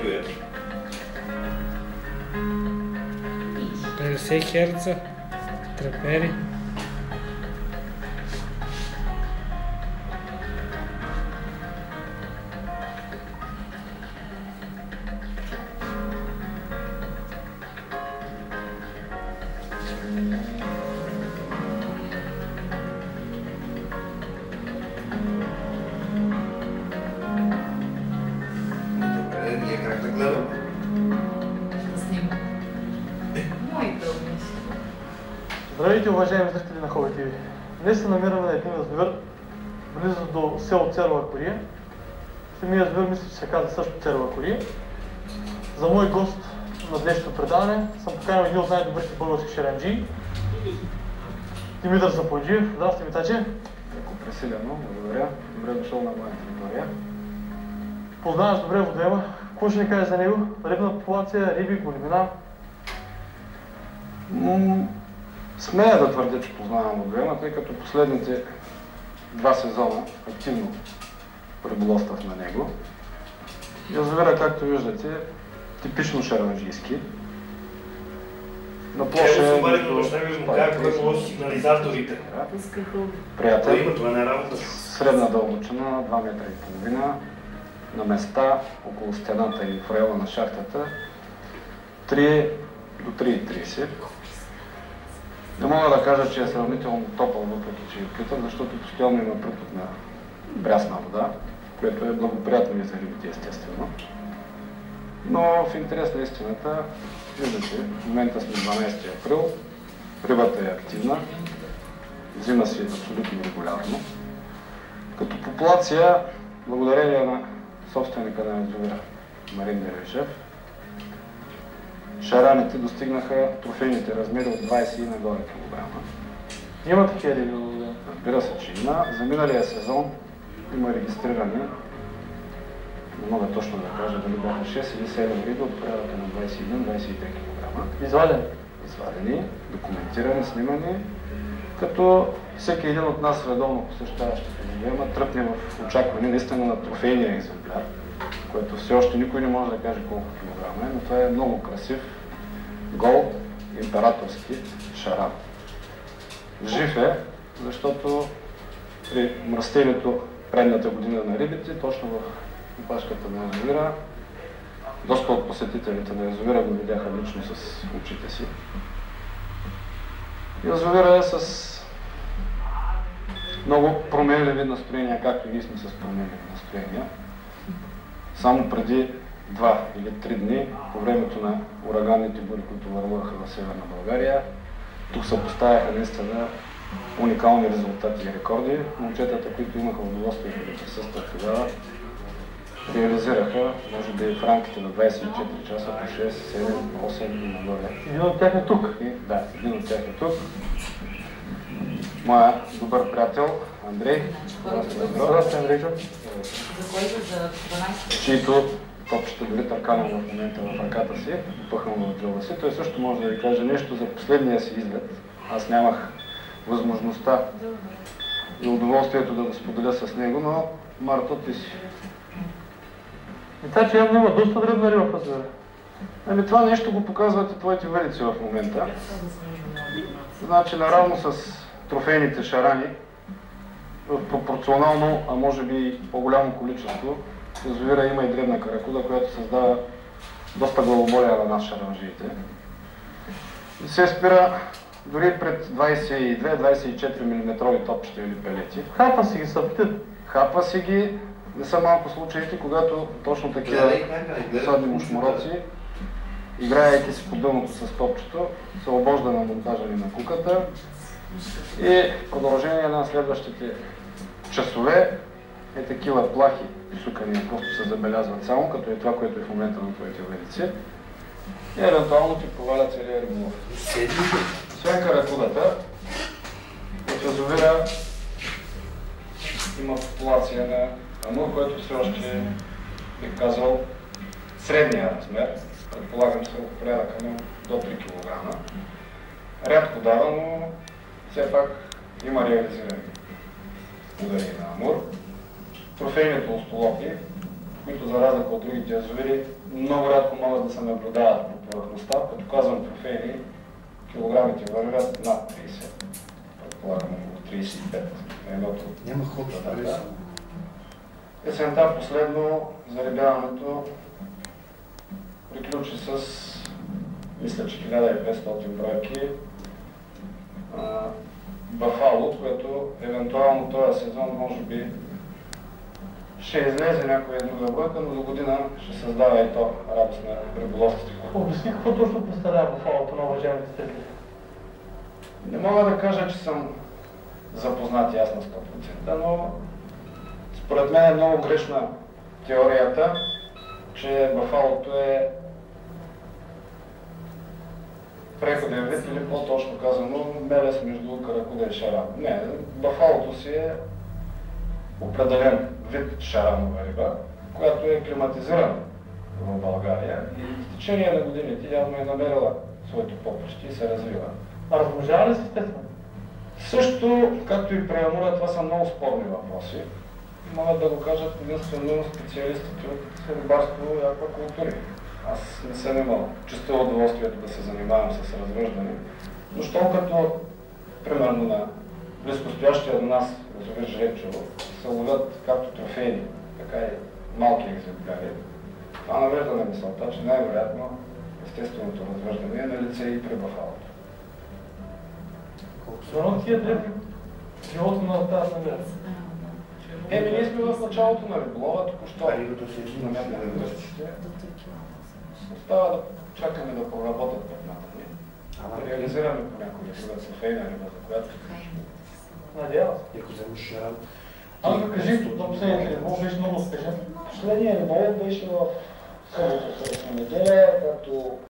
е. 50 Херца, трапери. Здравейте, уважаеми зрители на Хоби ТВ! Днес се намираме на един язовир, близо до село Церова кория. Самият язовир мисля, че се казва също Церова кория. За мой гост на днешното предаване съм поканил един от най-добрите български шаранджии, Димитър Сапунджиев. Здрасти, Митаче! Леко пресилено, благодаря. Добре дошъл на моя територия. Познаваш добре водоема. Какво ще ни кажеш за него? Рибна популация, риби, големина? Смея да твърдя, че познавам водоема, тъй като последните 2 сезона активно риболовствах на него. Язовира, както виждате, типично шаранджийски. На площа е между сигнализаторите. Приятел. Средна дълбочина 2,5 метра. На места около стената или в района на шахтата 3 до 3,30. Не мога да кажа, че е сравнително топъл, въпреки че е плитър, защото постоянно има приток на прясна вода, което е благоприятно и за рибите, естествено. Но в интерес на истината, виждате, в момента сме 12 април, рибата е активна, взима си абсолютно регулярно. Като популация, благодарение на собственика на язовира Марин Дервишев, шараните достигнаха трофейните размери от 20 и нагоре килограма. Има такива риби? Разбира се, че има. За миналия сезон има регистрирани, не мога точно да кажа дали бяха 6 или 7 риби от порядъка на 21-23 кг. Извадени? Извадени, документирани, снимани, като всеки един от нас редовно посещаващите водоема тръпне в очакване наистина на трофейния екземпляр, което все още никой не може да каже колко килограма е, но това е много красив, гол, императорски шаран. Жив е, защото при мръстението предната година на рибите, точно в опашката на язовира, доста от посетителите на язовира го видяха лично с очите си. Язовира е с много променливи настроения, както и ние сме с променливи настроения. Само преди 2 или 3 дни, по времето на ураганните бури, които върлуваха в Северна България, тук се поставяха наистина уникални резултати и рекорди. Момчетата, които имаха удоволствието да присъстват тогава, реализираха, може би в рамките на 24 часа по 6, 7, 8 и нагоре. Един от тях е тук? Да, един от тях е тук. Моя добър приятел Андрей. Здравейте, Андрейчо. Чието топчета дори търкана в момента в ръката си, пъхнал в джоба си. Той също може да ви каже нещо за последния си излет. Аз нямах възможността и удоволствието да споделя с него, но Марто, ти си. Така че явно има доста дребна риба в язовира. Ами това нещо го показват и твоите велици в момента. Значи наравно с трофейните шарани, в пропорционално, а може би и по-голямо количество, язовира има и дребна каракуда, която създава доста главоболие на нас шаранжиите. И се спира дори пред 22-24 мм топчета или пелети. Хапа си ги с апетит. Хапа си ги. Не са малко случаите, когато точно такива садни мушмуроци, играейки си по дъното с топчето, се обожда на монтажане на куката и в продължение на следващите часове е такива плахи сукания просто се забелязват само, като е това, което е в момента на твоите велици и евентуално ти проваля целия риболов. Освен каракудата, от язовира има популация на амур, който все още бих казал средния размер, предполагам се от порядъка на до 3 кг. Рядко дава, но все пак има реализирани удари на амур. Трофейните остолопи които за разлика от другите язовири много рядко могат да се наблюдават по повърхността. Като казвам трофейни, килограмите вървят над 30, предполагам около 35. Едното. Няма ход да. Есента последно зарибяването приключи с, мисля, че 1500 бройки бафало, което евентуално този сезон може би ще излезе някоя друга бройка, но до година ще създава и то радост на риболовците. Обясни какво точно представлява бафалото на уважаемите зрители? Не мога да кажа, че съм запознат и аз на 100%, но според мен е много грешна теорията, че бафалото е преходен вид или по-точно казано мелес между каракуда и шаран. Не, бафалото си е определен вид шаранова риба, която е климатизирана в България и в течение на годините явно е намерила своето поприще и се развива. А размножава ли се естествено? Също, както и при амура, това са много спорни въпроси. Могат да го кажат единствено специалистите от рибарство и аквакултури. Аз не съм имал чисто удоволствието да се занимавам с развъждане, но щом като, примерно на близкостоящия до нас язовир Жребчево, се ловят както трофейни, така и малки екземпляри. Това навежда на мисълта, че най-вероятно естественото развъждане е на лице и при бафалото. Защо тия дребни живота на тази намера? Ние сме в началото на риболова, току-що намерим връзките. Остава да чакаме да проработят пътната ни, да реализираме понякога друга трофейна риба, за която Надявам се. Ако вземеш шаран... Ами кажи, за последния риболов беше много успешен. Последният риболов беше в събота, неделя, както